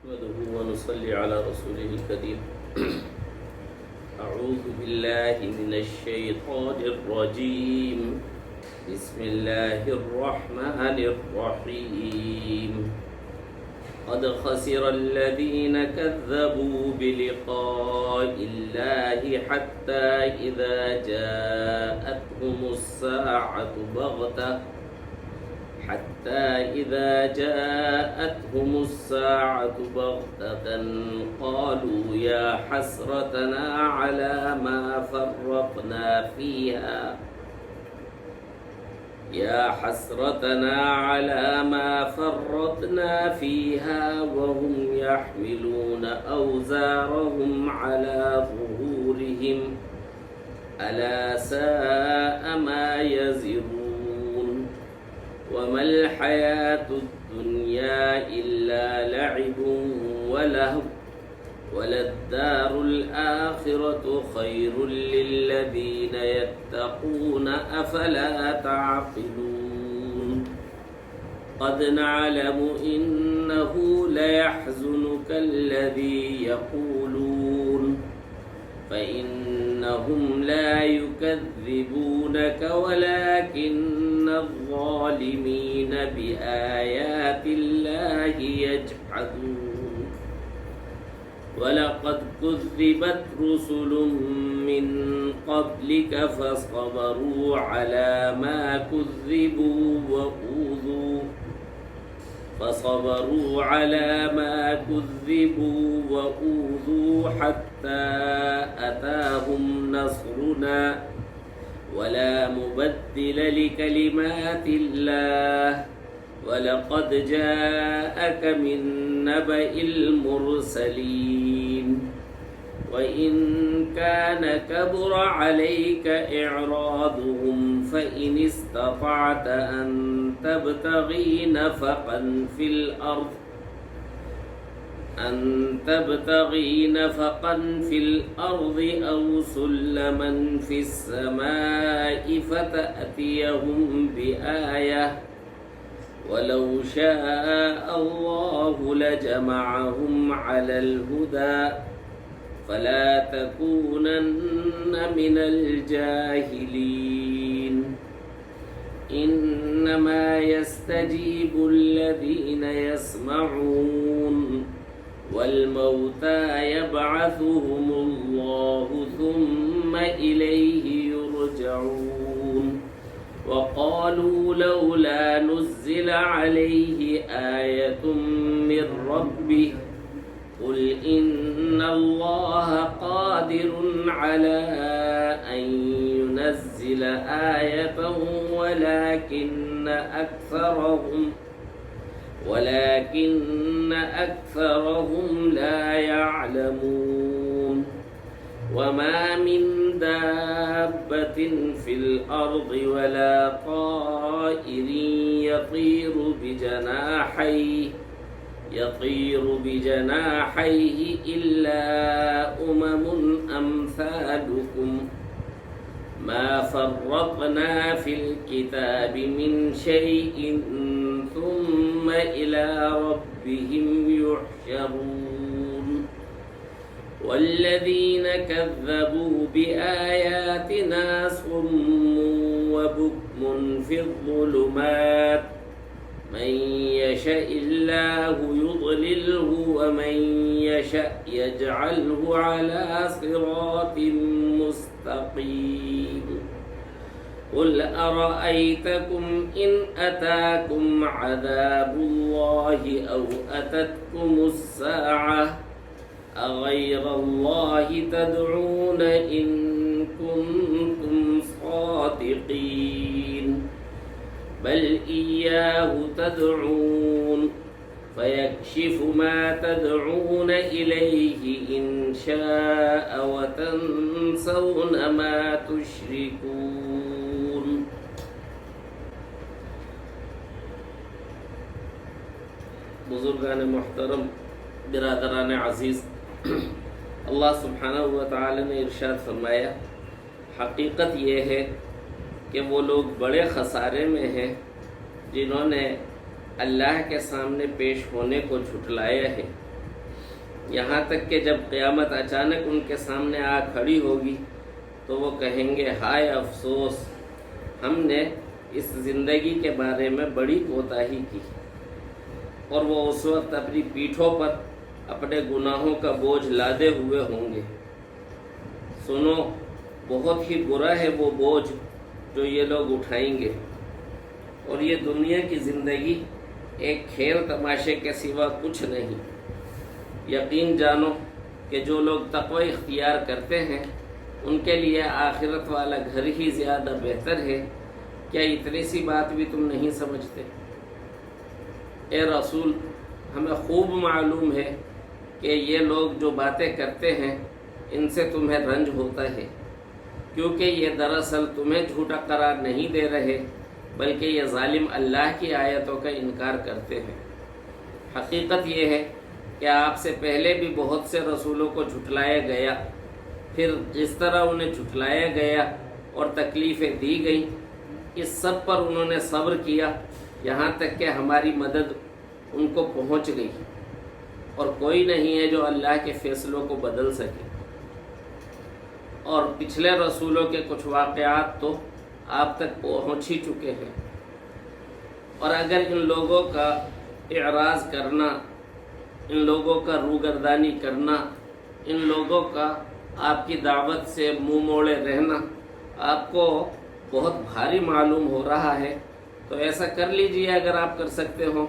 نحمده ونصلي على رسوله الكريم. أعوذ بالله من الشيطان الرجيم. بسم الله الرحمن الرحيم. قد خسر الذين كذبوا بلقاء الله حتى إذا جاءتهم الساعة بغتة قالوا يا حسرتنا على ما فرطنا فيها وهم يحملون أوزارهم على ظهورهم ألا ساء ما يزرون. وما الحياة الدنيا إلا لعب ولهو وللدار الآخرة خير للذين يتقون أفلا تعقلون. قد نعلم إنه ليحزنك الذي يقولون فإنهم لا يكذبونك ولكن الظالمين بآيات الله يجحدون. ولقد كذبت رسل من قبلك فصبروا على ما كذبوا وأوذوا حتى أتاهم نصرنا ولا مبدل لكلمات الله. ولقد جاءك من نبأ المرسلين. وإن كان كبر عليك إعراضهم فإن استطعت أن تبتغي نفقا في الأرض أو سلما في السماء فتأتيهم بآية ولو شاء الله لجمعهم على الهدى فلا تكونن من الجاهلين. إنما يستجيب الذين يسمعون والموتى يبعثهم الله ثم إليه يرجعون. وقالوا لولا نزل عليه آية من ربه قل إن الله قادر على أن ينزل آية ولكن أكثرهم لا يعلمون. وما من دابة في الأرض ولا طائر يطير بجناحيه إلا أمم أمثالكم ما فرطنا في الكتاب من شيء ثم إلى ربهم يحشرون. والذين كذبوا بآياتنا صم وبكم في الظلمات من يشاء الله يضلله ومن يشاء يجعله على صراط مستقيم. قل أرأيتكم إن أتاكم عذاب الله أو أتتكم الساعة أغير الله تدعون إن كنتم صادقين بل إياه تدعون فيكشف ما تدعون إليه إن شاء وتنسون ما تشركون. بزرگان محترم، برادران عزیز، اللہ سبحانہ و تعالی نے ارشاد فرمایا حقیقت یہ ہے کہ وہ لوگ بڑے خسارے میں ہیں جنہوں نے اللہ کے سامنے پیش ہونے کو جھٹلایا ہے یہاں تک کہ جب قیامت اچانک ان کے سامنے آ کھڑی ہوگی تو وہ کہیں گے ہائے افسوس، ہم نے اس زندگی کے بارے میں بڑی کوتاہی کی، اور وہ اس وقت اپنی پیٹھوں پر اپنے گناہوں کا بوجھ لادے ہوئے ہوں گے۔ سنو، بہت ہی برا ہے وہ بوجھ جو یہ لوگ اٹھائیں گے، اور یہ دنیا کی زندگی ایک کھیل تماشے کے سوا کچھ نہیں۔ یقین جانو کہ جو لوگ تقوی اختیار کرتے ہیں ان کے لیے آخرت والا گھر ہی زیادہ بہتر ہے۔ کیا اتنی سی بات بھی تم نہیں سمجھتے؟ اے رسول، ہمیں خوب معلوم ہے کہ یہ لوگ جو باتیں کرتے ہیں ان سے تمہیں رنج ہوتا ہے، کیونکہ یہ دراصل تمہیں جھوٹا قرار نہیں دے رہے بلکہ یہ ظالم اللہ کی آیتوں کا انکار کرتے ہیں۔ حقیقت یہ ہے کہ آپ سے پہلے بھی بہت سے رسولوں کو جھٹلایا گیا، پھر جس طرح انہیں جھٹلایا گیا اور تکلیفیں دی گئیں، اس سب پر انہوں نے صبر کیا، یہاں تک کہ ہماری مدد ان کو پہنچ گئی، اور کوئی نہیں ہے جو اللہ کے فیصلوں کو بدل سکے۔ اور پچھلے رسولوں کے کچھ واقعات تو آپ تک پہنچ ہی چکے ہیں، اور اگر ان لوگوں کا اعراض کرنا، ان لوگوں کا روگردانی کرنا، ان لوگوں کا آپ کی دعوت سے منہ موڑے رہنا آپ کو بہت بھاری معلوم ہو رہا ہے، تو ایسا کر لیجئے اگر آپ کر سکتے ہو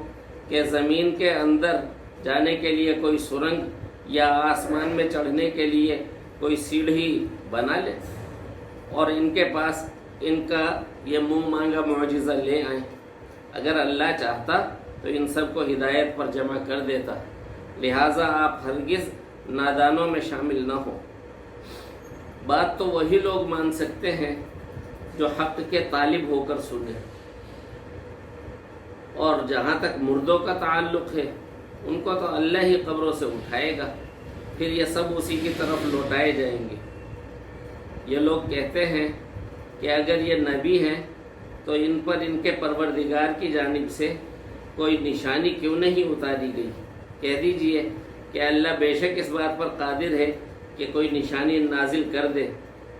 کہ زمین کے اندر جانے کے لیے کوئی سرنگ یا آسمان میں چڑھنے کے لیے کوئی سیڑھی بنا لے، اور ان کے پاس ان کا یہ منہ مانگا معجزہ لے آئیں۔ اگر اللہ چاہتا تو ان سب کو ہدایت پر جمع کر دیتا، لہٰذا آپ ہرگز نادانوں میں شامل نہ ہو۔ بات تو وہی لوگ مان سکتے ہیں جو حق کے طالب ہو کر سنیں، اور جہاں تک مردوں کا تعلق ہے ان کو تو اللہ ہی قبروں سے اٹھائے گا، پھر یہ سب اسی کی طرف لوٹائے جائیں گے۔ یہ لوگ کہتے ہیں کہ اگر یہ نبی ہیں تو ان پر ان کے پروردگار کی جانب سے کوئی نشانی کیوں نہیں اتاری گئی؟ کہہ دیجئے کہ اللہ بے شک اس بات پر قادر ہے کہ کوئی نشانی نازل کر دے،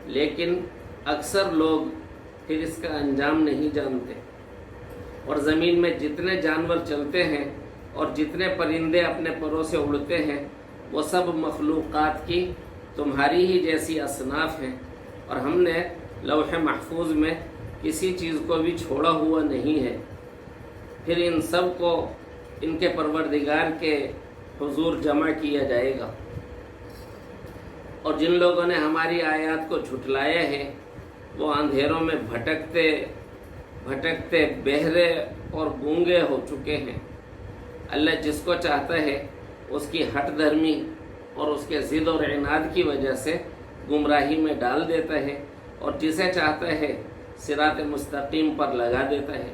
لیکن اکثر لوگ پھر اس کا انجام نہیں جانتے۔ اور زمین میں جتنے جانور چلتے ہیں اور جتنے پرندے اپنے پروں سے اڑتے ہیں وہ سب مخلوقات کی تمہاری ہی جیسی اصناف ہیں، اور ہم نے لوح محفوظ میں کسی چیز کو بھی چھوڑا ہوا نہیں ہے۔ پھر ان سب کو ان کے پروردگار کے حضور جمع کیا جائے گا، اور جن لوگوں نے ہماری آیات کو جھٹلایا ہے وہ اندھیروں میں بھٹکتے بھٹکتے بہرے اور گونگے ہو چکے ہیں۔ اللہ جس کو چاہتا ہے اس کی ہٹ دھرمی اور اس کے ضد اور عناد کی وجہ سے گمراہی میں ڈال دیتا ہے، اور جسے چاہتا ہے صراط مستقیم پر لگا دیتا ہے۔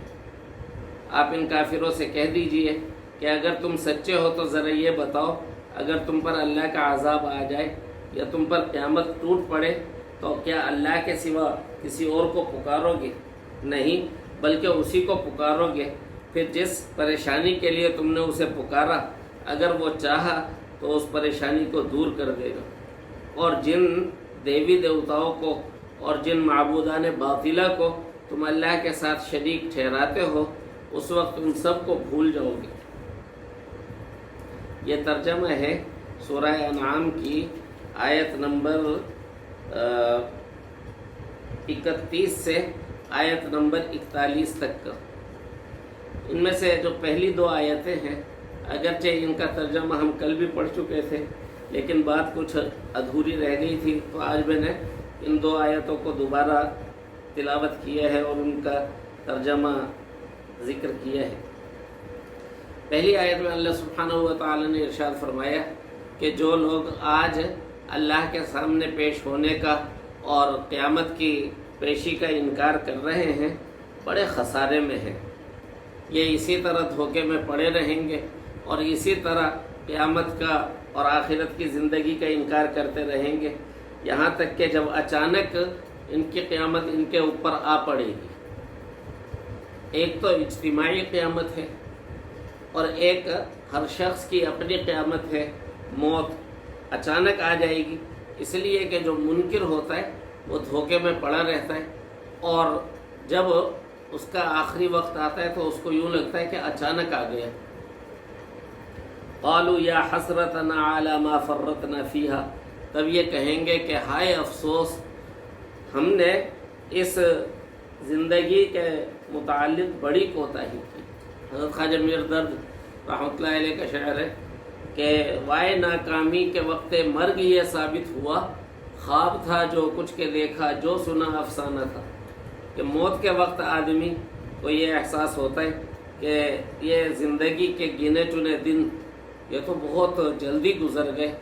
آپ ان کافروں سے کہہ دیجئے کہ اگر تم سچے ہو تو ذرا یہ بتاؤ، اگر تم پر اللہ کا عذاب آ جائے یا تم پر قیامت ٹوٹ پڑے تو کیا اللہ کے سوا کسی اور کو پکارو گے؟ نہیں، بلکہ اسی کو پکارو گے۔ پھر جس پریشانی کے لیے تم نے اسے پکارا، اگر وہ چاہا تو اس پریشانی کو دور کر دے گا۔ اور جن دیوی دیوتاؤں کو اور جن معبودان باطلہ کو تم اللہ کے ساتھ شریک ٹھہراتے ہو، اس وقت ان سب کو بھول جاؤ گے۔ یہ ترجمہ ہے سورہ انعام کی آیت نمبر 31 سے آیت نمبر 41 تک کا۔ ان میں سے جو پہلی دو آیتیں ہیں اگرچہ ان کا ترجمہ ہم کل بھی پڑھ چکے تھے، لیکن بات کچھ ادھوری رہ گئی تھی، تو آج میں نے ان دو آیتوں کو دوبارہ تلاوت کیا ہے اور ان کا ترجمہ ذکر کیا ہے۔ پہلی آیت میں اللہ سبحانہ و تعالی نے ارشاد فرمایا کہ جو لوگ آج اللہ کے سامنے پیش ہونے کا اور قیامت کی پیشی کا انکار کر رہے ہیں بڑے خسارے میں ہیں۔ یہ اسی طرح دھوکے میں پڑے رہیں گے اور اسی طرح قیامت کا اور آخرت کی زندگی کا انکار کرتے رہیں گے، یہاں تک کہ جب اچانک ان کی قیامت ان کے اوپر آ پڑے گی۔ ایک تو اجتماعی قیامت ہے اور ایک ہر شخص کی اپنی قیامت ہے، موت اچانک آ جائے گی، اس لیے کہ جو منکر ہوتا ہے وہ دھوکے میں پڑا رہتا ہے، اور جب اس کا آخری وقت آتا ہے تو اس کو یوں لگتا ہے کہ اچانک آ گیا۔ قالوا یا حسرتنا علی ما فرطنا فیہا، تب یہ کہیں گے کہ ہائے افسوس ہم نے اس زندگی کے متعلق بڑی کوتاہی کی۔ حضرت خواجہ میر درد رحمۃ اللہ علیہ کا شعر ہے کہ وائے ناکامی کے وقت مرگ یہ ثابت ہوا، خواب تھا جو کچھ کے دیکھا جو سنا افسانہ تھا، کہ موت کے وقت آدمی کو یہ احساس ہوتا ہے کہ یہ زندگی کے گنے چنے دن یہ تو بہت جلدی گزر گئے،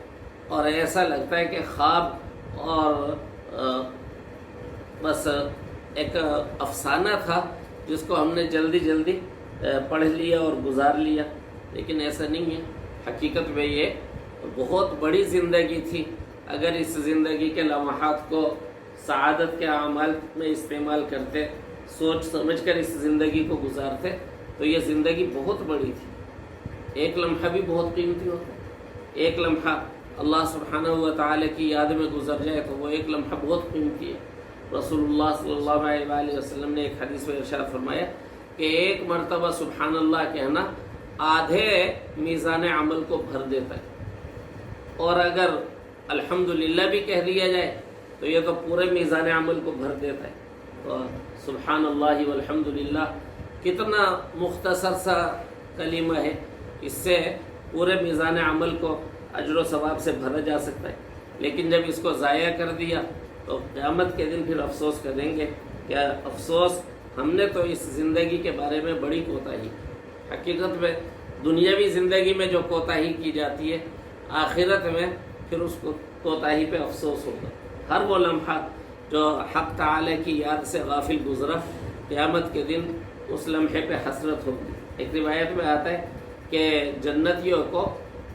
اور ایسا لگتا ہے کہ خواب اور بس ایک افسانہ تھا جس کو ہم نے جلدی جلدی پڑھ لیا اور گزار لیا، لیکن ایسا نہیں ہے۔ حقیقت میں یہ بہت بڑی زندگی تھی۔ اگر اس زندگی کے لمحات کو سعادت کے اعمال میں استعمال کرتے، سوچ سمجھ کر اس زندگی کو گزارتے، تو یہ زندگی بہت بڑی تھی۔ ایک لمحہ بھی بہت قیمتی ہوتا ہے۔ ایک لمحہ اللہ سبحانہ و تعالی کی یاد میں گزر جائے تو وہ ایک لمحہ بہت قیمتی ہے۔ رسول اللہ صلی اللہ علیہ وآلہ وسلم نے ایک حدیث میں ارشاد فرمایا کہ ایک مرتبہ سبحان اللہ کہنا آدھے میزان عمل کو بھر دیتا ہے، اور اگر الحمدللہ بھی کہہ دیا جائے تو یہ تو پورے میزان عمل کو بھر دیتا ہے۔ تو سبحان اللہ والحمدللہ کتنا مختصر سا کلمہ ہے، اس سے پورے میزان عمل کو اجر و ثواب سے بھرا جا سکتا ہے، لیکن جب اس کو ضائع کر دیا تو قیامت کے دن پھر افسوس کریں گے کہ افسوس ہم نے تو اس زندگی کے بارے میں بڑی کوتاہی۔ حقیقت میں دنیاوی زندگی میں جو کوتاہی کی جاتی ہے، آخرت میں پھر اس کوتاہی پہ افسوس ہوگا۔ ہر وہ لمحہ جو حق تعالی کی یاد سے غافل گزرا، قیامت کے دن اس لمحے پہ حسرت ہوگی۔ ایک روایت میں آتا ہے کہ جنتیوں کو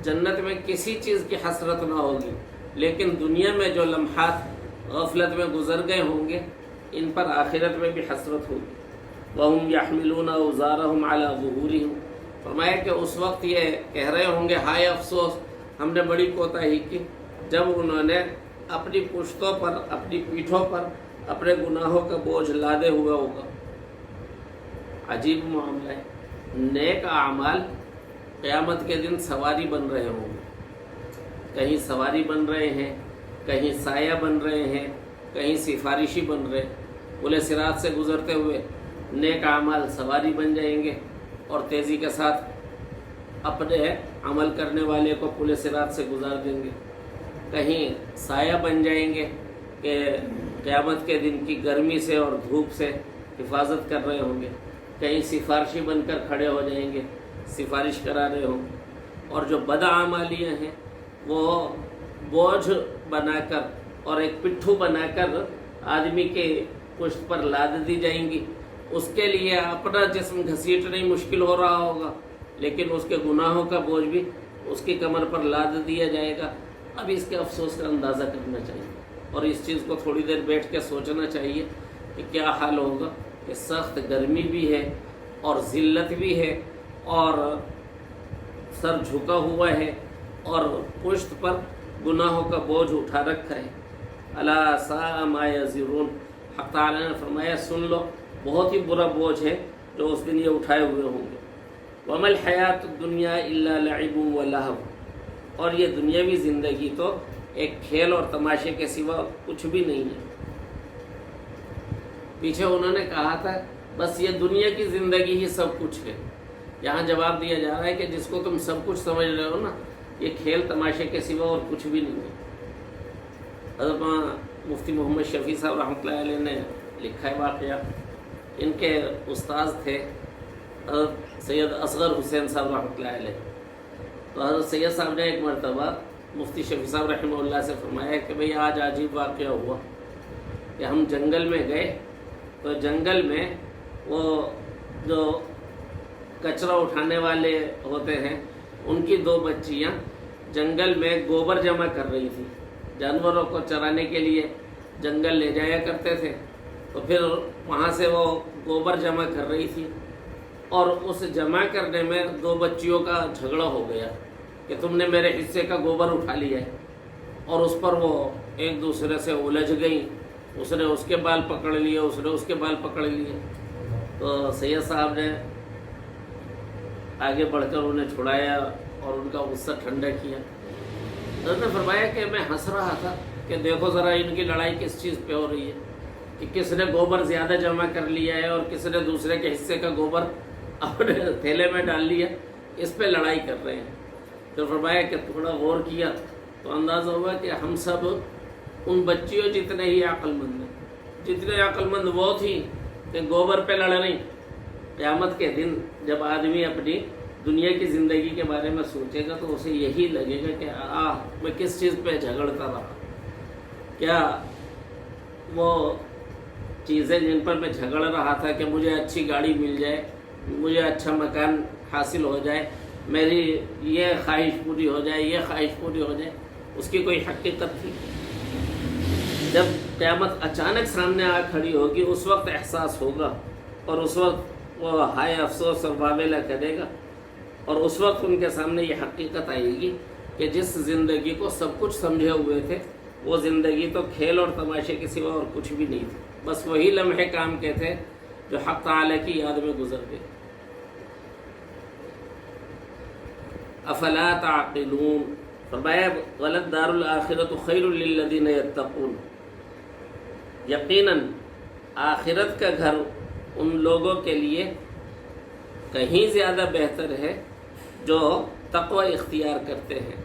جنت میں کسی چیز کی حسرت نہ ہوگی، لیکن دنیا میں جو لمحات غفلت میں گزر گئے ہوں گے ان پر آخرت میں بھی حسرت ہوگی۔ وَهُمْ يَحْمِلُونَ أَوْزَارَهُمْ عَلَى ظُهُورِهِمْ، فرمایا کہ اس وقت یہ کہہ رہے ہوں گے ہائے افسوس ہم نے بڑی کوتاہی کی، جب انہوں نے اپنی پشتوں پر، اپنی پیٹھوں پر اپنے گناہوں کا بوجھ لادے ہوئے ہوگا۔ عجیب معاملہ ہے، نیک اعمال قیامت کے دن سواری بن رہے ہوں گے، کہیں سواری بن رہے ہیں، کہیں سایہ بن رہے ہیں، کہیں سفارشی بن رہے۔ پل صراط سے گزرتے ہوئے نیک اعمال سواری بن جائیں گے اور تیزی کے ساتھ اپنے عمل کرنے والے کو پل صراط سے گزار دیں گے، کہیں سایہ بن جائیں گے کہ قیامت کے دن کی گرمی سے اور دھوپ سے حفاظت کر رہے ہوں گے، کہیں سفارشی بن کر کھڑے ہو جائیں گے، سفارش کرا رہے ہوں، اور جو بدعمالیاں ہیں وہ بوجھ بنا کر اور ایک پٹھو بنا کر آدمی کے پشت پر لاد دی جائیں گی۔ اس کے لیے اپنا جسم گھسیٹنا ہی مشکل ہو رہا ہوگا، لیکن اس کے گناہوں کا بوجھ بھی اس کی کمر پر لاد دیا جائے گا۔ اب اس کے افسوس کا اندازہ کرنا چاہیے، اور اس چیز کو تھوڑی دیر بیٹھ کے سوچنا چاہیے کہ کیا حال ہوگا، کہ سخت گرمی بھی ہے اور ذلت بھی ہے اور سر جھکا ہوا ہے اور پشت پر گناہوں کا بوجھ اٹھا رکھا ہے۔ الا ساء ما یزرون، حق تعالی نے فرمایا سن لو، بہت ہی برا بوجھ ہے جو اس دن یہ اٹھائے ہوئے ہوں گے۔ وما الحیات الدنیا الا لعب ولہو، اور یہ دنیاوی زندگی تو ایک کھیل اور تماشے کے سوا کچھ بھی نہیں ہے۔ پیچھے انہوں نے کہا تھا بس یہ دنیا کی زندگی ہی سب کچھ ہے، یہاں جواب دیا جا رہا ہے کہ جس کو تم سب کچھ سمجھ رہے ہو نا، یہ کھیل تماشے کے سوا اور کچھ بھی نہیں ہے۔ حضرت مفتی محمد شفیع صاحب رحمۃ اللہ علیہ نے لکھا ہے واقعہ، ان کے استاذ تھے حضرت سید اصغر حسین صاحب رحمۃ اللہ علیہ۔ تو حضرت سید صاحب نے ایک مرتبہ مفتی شفیع صاحب رحمہ اللہ سے فرمایا کہ بھئی آج عجیب واقعہ ہوا کہ ہم جنگل میں گئے، تو جنگل میں وہ جو کچرا اٹھانے والے ہوتے ہیں ان کی 2 بچیاں جنگل میں گوبر جمع کر رہی تھیں، جانوروں کو چرانے کے لیے جنگل لے جایا کرتے تھے، تو پھر وہاں سے وہ گوبر جمع کر رہی تھی، اور اس جمع کرنے میں 2 بچیوں کا جھگڑا ہو گیا، کہ تم نے میرے حصے کا گوبر اٹھا لیا ہے، اور اس پر وہ ایک دوسرے سے الجھ گئیں، اس نے اس کے بال پکڑ لیے، اس نے اس کے بال پکڑ لیے۔ تو سید صاحب نے آگے بڑھ کر انہیں چھڑایا اور ان کا غصہ ٹھنڈا کیا۔ حضرت نے فرمایا کہ میں ہنس رہا تھا کہ دیکھو ذرا ان کی لڑائی کس چیز پہ ہو رہی ہے، کہ کس نے گوبر زیادہ جمع کر لیا ہے اور کس نے دوسرے کے حصے کا گوبر اپنے تھیلے میں ڈال لیا، اس پہ لڑائی کر رہے ہیں۔ تو فرمایا کہ تھوڑا غور کیا تو اندازہ ہوا کہ ہم سب ان بچیوں جتنے ہی عقل مند ہیں، جتنے عقل مند وہ تھی کہ گوبر پہ لڑ رہی۔ قیامت کے دن جب آدمی اپنی دنیا کی زندگی کے بارے میں سوچے گا تو اسے یہی لگے گا کہ میں کس چیز پہ جھگڑتا رہا، کیا وہ چیزیں جن پر میں جھگڑ رہا تھا کہ مجھے اچھی گاڑی مل جائے، مجھے اچھا مکان حاصل ہو جائے، میری یہ خواہش پوری ہو جائے، یہ خواہش پوری ہو جائے، اس کی کوئی حقیقت تھی؟ جب قیامت اچانک سامنے آ کھڑی ہوگی اس وقت احساس ہوگا، اور اس وقت وہ ہائے افسوس اور واویلا کرے گا، اور اس وقت ان کے سامنے یہ حقیقت آئے گی کہ جس زندگی کو سب کچھ سمجھے ہوئے تھے وہ زندگی تو کھیل اور تماشے کے سوا اور کچھ بھی نہیں تھی، بس وہی لمحے کام کے تھے جو حق تعالی کی یاد میں گزر گئے۔ افلا تعقلون، فرمایا غلط دار الآخرۃ خیر للذین یتقون، یقیناً آخرت کا گھر ان لوگوں کے لیے کہیں زیادہ بہتر ہے جو تقوی اختیار کرتے ہیں۔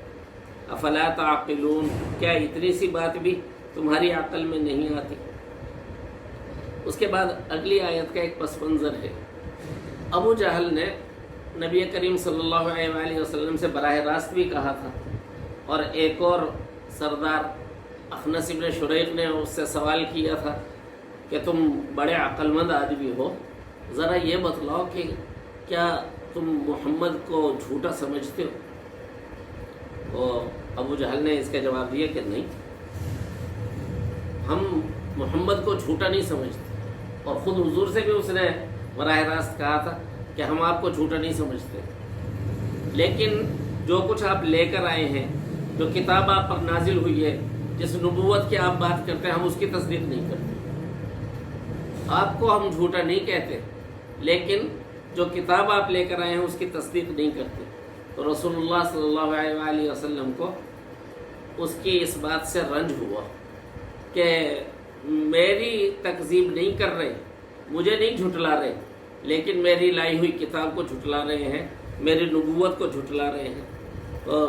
افلا تعقلون، کیا اتنی سی بات بھی تمہاری عقل میں نہیں آتی؟ اس کے بعد اگلی آیت کا ایک پس منظر ہے۔ ابو جہل نے نبی کریم صلی اللہ علیہ وآلہ وسلم سے براہ راست بھی کہا تھا، اور ایک اور سردار اخنس بن شریق نے اس سے سوال کیا تھا کہ تم بڑے عقل مند آدمی ہو، ذرا یہ بتلاؤ کہ کیا تم محمد کو جھوٹا سمجھتے ہو؟ تو ابو جہل نے اس کا جواب دیا کہ نہیں، ہم محمد کو جھوٹا نہیں سمجھتے، اور خود حضور سے بھی اس نے براہ راست کہا تھا کہ ہم آپ کو جھوٹا نہیں سمجھتے، لیکن جو کچھ آپ لے کر آئے ہیں، جو کتاب آپ پر نازل ہوئی ہے، جس نبوت کی آپ بات کرتے ہیں، ہم اس کی تصدیق نہیں کرتے۔ آپ کو ہم جھوٹا نہیں کہتے، لیکن جو کتاب آپ لے کر آئے ہیں اس کی تصدیق نہیں کرتے۔ تو رسول اللہ صلی اللہ علیہ وآلہ وسلم کو اس کی اس بات سے رنج ہوا کہ میری تکذیب نہیں کر رہے، مجھے نہیں جھٹلا رہے، لیکن میری لائی ہوئی کتاب کو جھٹلا رہے ہیں، میری نبوت کو جھٹلا رہے ہیں۔ تو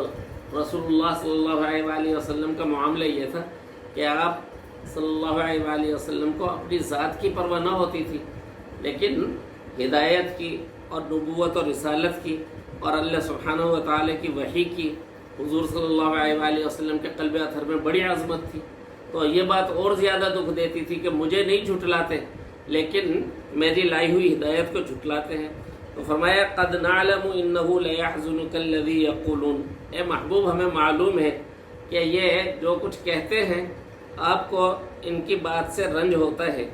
رسول اللہ صلی اللہ علیہ وآلہ وسلم کا معاملہ یہ تھا کہ آپ صلی اللہ علیہ وآلہ وسلم کو اپنی ذات کی پرواہ نہ ہوتی تھی، لیکن ہدایت کی اور نبوت اور رسالت کی اور اللہ سبحانہ و تعالی کی وحی کی حضور صلی اللہ علیہ وآلہ وسلم کے قلب اطہر میں بڑی عظمت تھی۔ تو یہ بات اور زیادہ دکھ دیتی تھی کہ مجھے نہیں جھٹلاتے، لیکن میری لائی ہوئی ہدایت کو جھٹلاتے ہیں۔ تو فرمایا قد نعلم انہ لیحزنک الذی یقولون، اے محبوب ہمیں معلوم ہے کہ یہ جو کچھ کہتے ہیں آپ کو ان کی بات سے رنج ہوتا ہے۔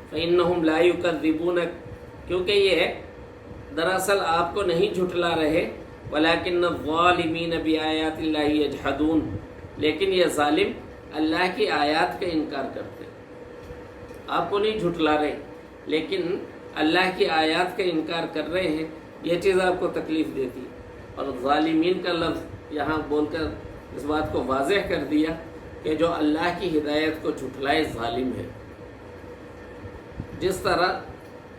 فإنہم لا یکذبونک، کیونکہ یہ دراصل آپ کو نہیں جھٹلا رہے، ولکن الظالمین بآیات اللہ یجحدون، لیکن یہ ظالم اللہ کی آیات کا انکار کرتے ہیں۔ آپ کو نہیں جھٹلا رہے لیکن اللہ کی آیات کا انکار کر رہے ہیں، یہ چیز آپ کو تکلیف دیتی۔ اور ظالمین کا لفظ یہاں بول کر اس بات کو واضح کر دیا کہ جو اللہ کی ہدایت کو جھٹلائے ظالم ہے۔ جس طرح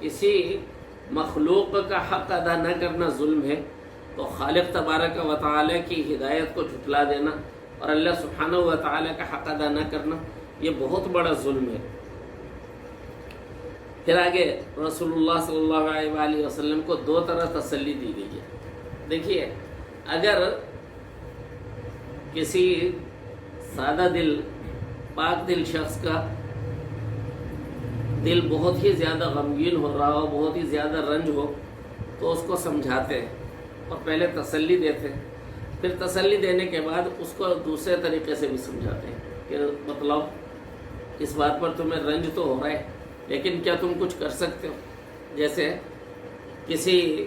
کسی مخلوق کا حق ادا نہ کرنا ظلم ہے، تو خالق تبارک و تعالی کی ہدایت کو جھٹلا دینا اور اللہ سبحانہ و تعالی کا حق ادا نہ کرنا یہ بہت بڑا ظلم ہے۔ پھر آگے رسول اللہ صلی اللہ علیہ وآلہ وسلم کو دو طرح تسلی دی گئی ہے۔ دیکھیے، اگر کسی سادہ دل پاک دل شخص کا دل بہت ہی زیادہ غمگین ہو رہا ہو، بہت ہی زیادہ رنج ہو، تو اس کو سمجھاتے ہیں اور پہلے تسلی دیتے ہیں، پھر تسلی دینے کے بعد اس کو دوسرے طریقے سے بھی سمجھاتے ہیں کہ بتلاؤ اس بات پر تمہیں رنج تو ہو رہا ہے، لیکن کیا تم کچھ کر سکتے ہو؟ جیسے کسی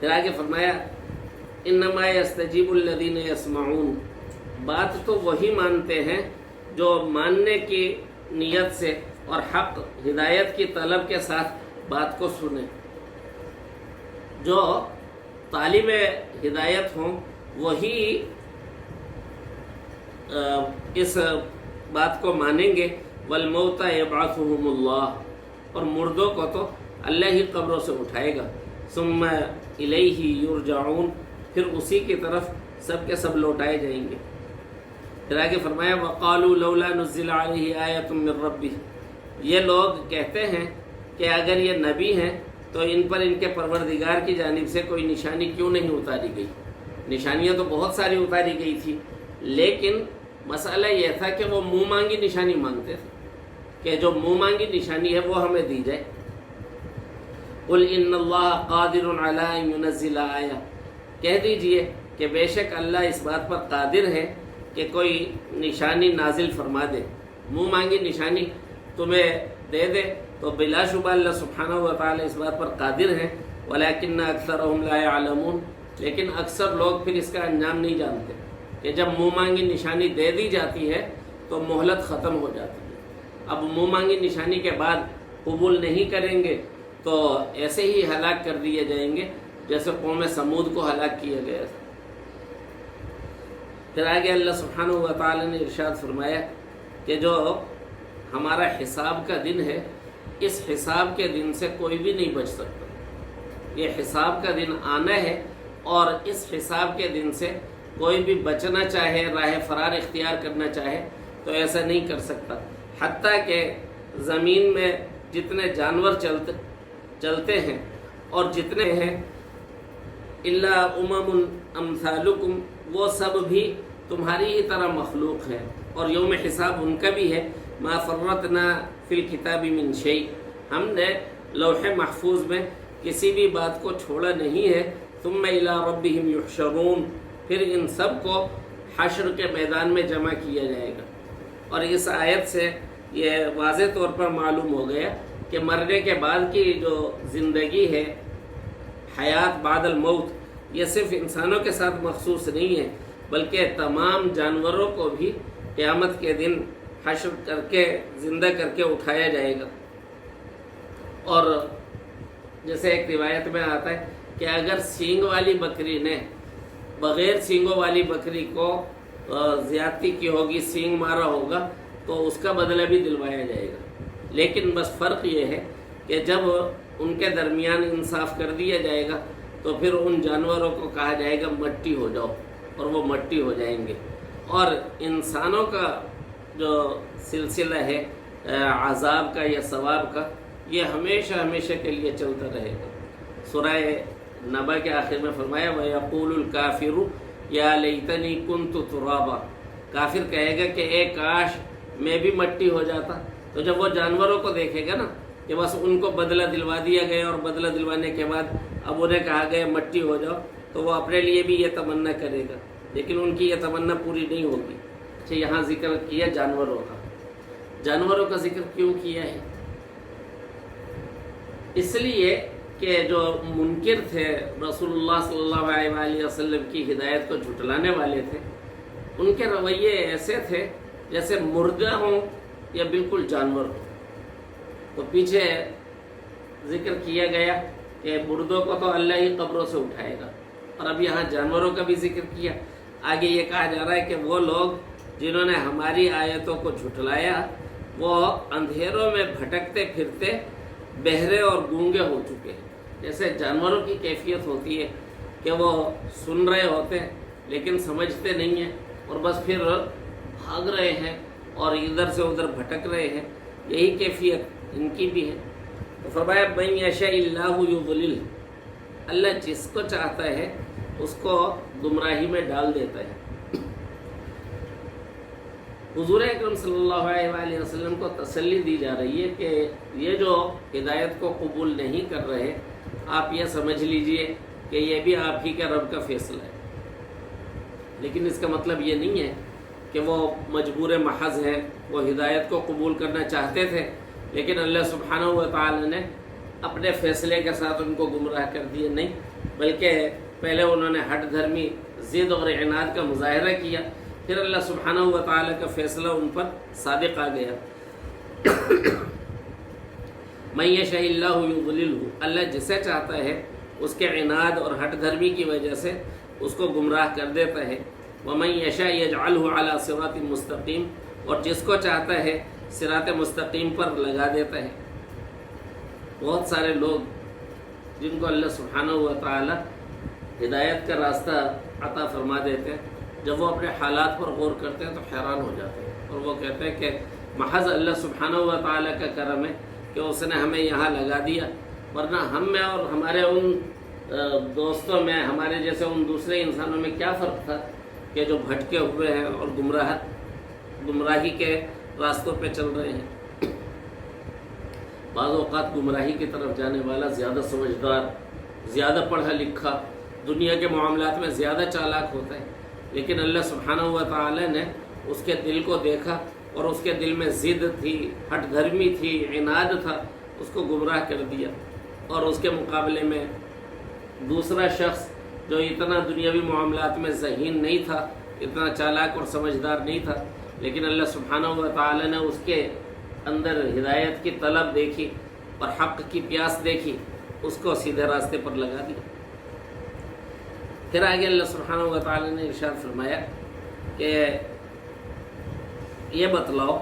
پھر آگے فرمایا انما یستجیب الذین یسمعون، بات تو وہی مانتے ہیں جو ماننے کی نیت سے اور حق ہدایت کی طلب کے ساتھ بات کو سنیں. جو طالب ہدایت ہوں وہی اس بات کو مانیں گے. والموتى یبعثهم اللہ، اور مردوں کو تو اللہ ہی قبروں سے اٹھائے گا. ثم الیہ یرجعون، پھر اسی کی طرف سب کے سب لوٹائے جائیں گے. پھر آگے فرمایا وقالوا لولا نزل علیہ آیۃ من ربہ، یہ لوگ کہتے ہیں کہ اگر یہ نبی ہیں تو ان پر ان کے پروردگار کی جانب سے کوئی نشانی کیوں نہیں اتاری گئی. نشانیاں تو بہت ساری اتاری گئی تھی، لیکن مسئلہ یہ تھا کہ وہ منہ مانگی نشانی مانگتے تھے کہ جو منہ مانگی نشانی ہے وہ ہمیں دی جائے. قل ان اللہ قادر علی ان ینزل آیہ، کہہ دیجئے کہ بے شک اللہ اس بات پر قادر ہے کہ کوئی نشانی نازل فرما دے. منہ مانگی نشانی تمہیں دے دے تو بلا شبہ اللہ سبحانہ و تعالی اس بات پر قادر ہیں. ولیکن اکثرهم لا يعلمون، لیکن اکثر لوگ پھر اس کا انجام نہیں جانتے کہ جب منہ مانگی نشانی دے دی جاتی ہے تو مہلت ختم ہو جاتی ہے. اب منہ مانگی نشانی کے بعد قبول نہیں کریں گے تو ایسے ہی ہلاک کر دیے جائیں گے جیسے قوم سمود کو ہلاک کیا گیا تھا. پھر آگے اللہ سبحانہ و تعالی نے ارشاد فرمایا کہ جو ہمارا حساب کا دن ہے، اس حساب کے دن سے کوئی بھی نہیں بچ سکتا. یہ حساب کا دن آنا ہے اور اس حساب کے دن سے کوئی بھی بچنا چاہے، راہ فرار اختیار کرنا چاہے تو ایسا نہیں کر سکتا. حتیٰ کہ زمین میں جتنے جانور چلتے ہیں اور جتنے ہیں الا امم امثالکم، وہ سب بھی تمہاری ہی طرح مخلوق ہیں اور یوم حساب ان کا بھی ہے. ما فرطنا فی الکتاب من شیء، ہم نے لوح محفوظ میں کسی بھی بات کو چھوڑا نہیں ہے. ثم الی ربہم یحشرون، پھر ان سب کو حشر کے میدان میں جمع کیا جائے گا. اور اس آیت سے یہ واضح طور پر معلوم ہو گیا کہ مرنے کے بعد کی جو زندگی ہے، حیات بعد الموت، یہ صرف انسانوں کے ساتھ مخصوص نہیں ہے بلکہ تمام جانوروں کو بھی قیامت کے دن حشر کر کے زندہ کر کے اٹھایا جائے گا. اور جیسے ایک روایت میں آتا ہے کہ اگر سینگ والی بکری نے بغیر سینگوں والی بکری کو زیادتی کی ہوگی، سینگ مارا ہوگا، تو اس کا بدلہ بھی دلوایا جائے گا. لیکن بس فرق یہ ہے کہ جب ان کے درمیان انصاف کر دیا جائے گا تو پھر ان جانوروں کو کہا جائے گا مٹی ہو جاؤ، اور وہ مٹی ہو جائیں گے. اور انسانوں کا جو سلسلہ ہے عذاب کا یا ثواب کا، یہ ہمیشہ ہمیشہ کے لیے چلتا رہے گا. سورہ نبا کے آخر میں فرمایا وَيَقُولُ الْكَافِرُ يَا لَيْتَنِي كُنْتُ تُرَابًا، کافر کہے گا کہ اے کاش میں بھی مٹی ہو جاتا. تو جب وہ جانوروں کو دیکھے گا نا کہ بس ان کو بدلہ دلوا دیا گیا اور بدلہ دلوانے کے بعد اب انہیں کہا گیا مٹی ہو جاؤ، تو وہ اپنے لیے بھی یہ تمنا کرے گا، لیکن ان کی یہ تمنا پوری نہیں ہوگی. اچھا، یہاں ذکر کیا جانوروں کا. جانوروں کا ذکر کیوں کیا ہے؟ اس لیے کہ جو منکر تھے رسول اللہ صلی اللہ علیہ وآلہ وسلم کی ہدایت کو جھٹلانے والے تھے، ان کے رویے ایسے تھے جیسے مردہ ہوں یا بالکل جانور ہوں. تو پیچھے ذکر کیا گیا کہ مردوں کو تو اللہ ہی قبروں سے اٹھائے گا، اور اب یہاں جانوروں کا بھی ذکر کیا. آگے یہ کہا جا رہا ہے کہ وہ لوگ جنہوں نے ہماری آیتوں کو جھٹلایا وہ اندھیروں میں بھٹکتے پھرتے بہرے اور گونگے ہو چکے ہیں. جیسے جانوروں کی کیفیت ہوتی ہے کہ وہ سن رہے ہوتے ہیں لیکن سمجھتے نہیں ہیں اور بس پھر بھاگ رہے ہیں اور ادھر سے ادھر بھٹک رہے ہیں، یہی کیفیت ان کی بھی ہے. تو فرمایا من یشاء اللہ یضلل، اللہ جس کو چاہتا ہے اس کو گمراہی میں ڈال دیتا ہے. حضور اکرم صلی اللہ علیہ وآلہ وسلم کو تسلی دی جا رہی ہے کہ یہ جو ہدایت کو قبول نہیں کر رہے، آپ یہ سمجھ لیجئے کہ یہ بھی آپ ہی کے رب کا فیصلہ ہے. لیکن اس کا مطلب یہ نہیں ہے کہ وہ مجبور محض ہیں، وہ ہدایت کو قبول کرنا چاہتے تھے لیکن اللہ سبحانہ و تعالی نے اپنے فیصلے کے ساتھ ان کو گمراہ کر دیے. نہیں، بلکہ پہلے انہوں نے ہٹ دھرمی ضد اور عناد کا مظاہرہ کیا، پھر اللہ سبحانہ و تعالیٰ کا فیصلہ ان پر صادق آ گیا۔ من یشاء اللہ یضللہ، اللہ جسے چاہتا ہے اس کے عناد اور ہٹ دھرمی کی وجہ سے اس کو گمراہ کر دیتا ہے۔ ومن یشاء یجعلہ علی صراط مستقیم، اور جس کو چاہتا ہے صراط مستقیم پر لگا دیتا ہے۔ بہت سارے لوگ جن کو اللہ سبحانہ و تعالی ہدایت کا راستہ عطا فرما دیتے ہیں، جب وہ اپنے حالات پر غور کرتے ہیں تو حیران ہو جاتے ہیں، اور وہ کہتے ہیں کہ محض اللہ سبحانہ و تعالی کا کرم ہے کہ اس نے ہمیں یہاں لگا دیا، ورنہ ہم میں اور ہمارے ان دوستوں میں، ہمارے جیسے ان دوسرے انسانوں میں کیا فرق تھا کہ جو بھٹکے ہوئے ہیں اور گمراہی کے راستوں پہ چل رہے ہیں۔ بعض اوقات گمراہی کی طرف جانے والا زیادہ سمجھدار، زیادہ پڑھا لکھا، دنیا کے معاملات میں زیادہ چالاک ہوتا ہے، لیکن اللہ سبحانہ و تعالی نے اس کے دل کو دیکھا اور اس کے دل میں ضد تھی، ہٹ دھرمی تھی، عناد تھا، اس کو گمراہ کر دیا۔ اور اس کے مقابلے میں دوسرا شخص جو اتنا دنیاوی معاملات میں ذہین نہیں تھا، اتنا چالاک اور سمجھدار نہیں تھا، لیکن اللہ سبحانہ و تعالی نے اس کے اندر ہدایت کی طلب دیکھی اور حق کی پیاس دیکھی، اس کو سیدھے راستے پر لگا دیا۔ پھر آگے اللہ سبحانہ و تعالی نے ارشاد فرمایا کہ یہ بتلاؤ،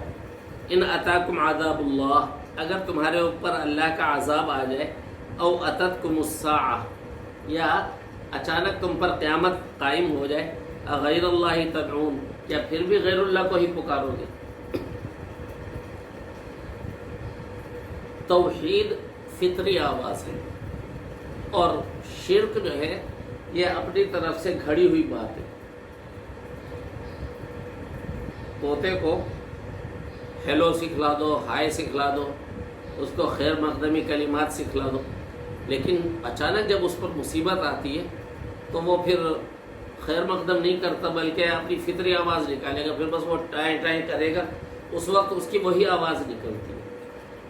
ان اتاکم عذاب اللہ، اگر تمہارے اوپر اللہ کا عذاب آ جائے، او اتتکم الساعہ، یا اچانک تم پر قیامت قائم ہو جائے، غیر اللہ تدعون، یا پھر بھی غیر اللہ کو ہی پکارو گے۔ توحید فطری آواز ہے، اور شرک جو ہے یہ اپنی طرف سے گھڑی ہوئی بات ہے۔ طوطے کو ہیلو سکھلا دو، ہائے سکھلا دو، اس کو خیر مقدمی کلمات سکھلا دو، لیکن اچانک جب اس پر مصیبت آتی ہے تو وہ پھر خیر مقدم نہیں کرتا، بلکہ اپنی فطری آواز نکالے گا، پھر بس وہ ٹائیں ٹائیں کرے گا، اس وقت اس کی وہی آواز نکلتی ہے۔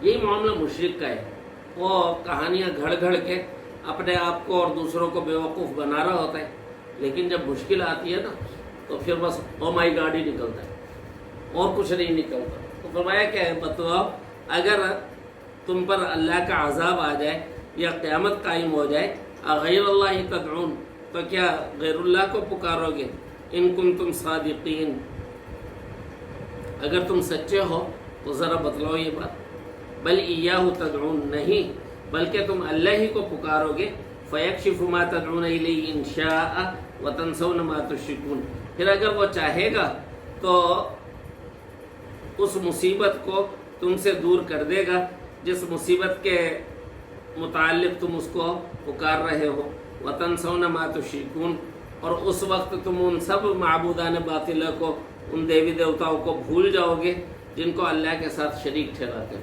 یہی معاملہ مشرک کا ہے، وہ کہانیاں گھڑ گھڑ کے اپنے آپ کو اور دوسروں کو بیوقوف بنا رہا ہوتا ہے، لیکن جب مشکل آتی ہے نا تو پھر بس او مائی گاڈ ہی نکلتا ہے، اور کچھ نہیں نکلتا۔ تو فرمایا کہ بتلاؤ، اگر تم پر اللہ کا عذاب آ جائے یا قیامت قائم ہو جائے، غیر اللہ تدعون، تو کیا غیر اللہ کو پکارو گے؟ ان کنتم صادقین، اگر تم سچے ہو تو ذرا بتلاؤ یہ بات۔ بل ایاہ تدعون، نہیں بلکہ تم اللہ ہی کو پکارو گے۔ فیکشف ما تدعون الیہ ان شاء وتنسون ما تشرکون، پھر اگر وہ چاہے گا تو اس مصیبت کو تم سے دور کر دے گا جس مصیبت کے متعلق تم اس کو پکار رہے ہو۔ وتنسون ما تشرکون، اور اس وقت تم ان سب معبودان باطلہ کو، ان دیوی دیوتاؤں کو بھول جاؤ گے جن کو اللہ کے ساتھ شریک ٹھہراتے ہو۔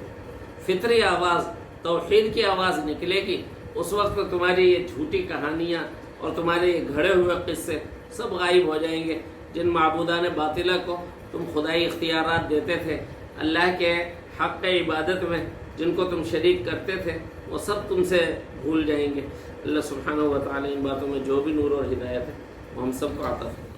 فطری آواز، توحید کی آواز نکلے گی، اس وقت تمہاری یہ جھوٹی کہانیاں اور تمہارے یہ گھڑے ہوئے قصے سب غائب ہو جائیں گے۔ جن معبودان باطلہ کو تم خدائی اختیارات دیتے تھے، اللہ کے حق عبادت میں جن کو تم شریک کرتے تھے، وہ سب تم سے بھول جائیں گے۔ اللہ سبحانہ و تعالی ان باتوں میں جو بھی نور اور ہدایت ہے وہ ہم سب کو عطا فرمائے۔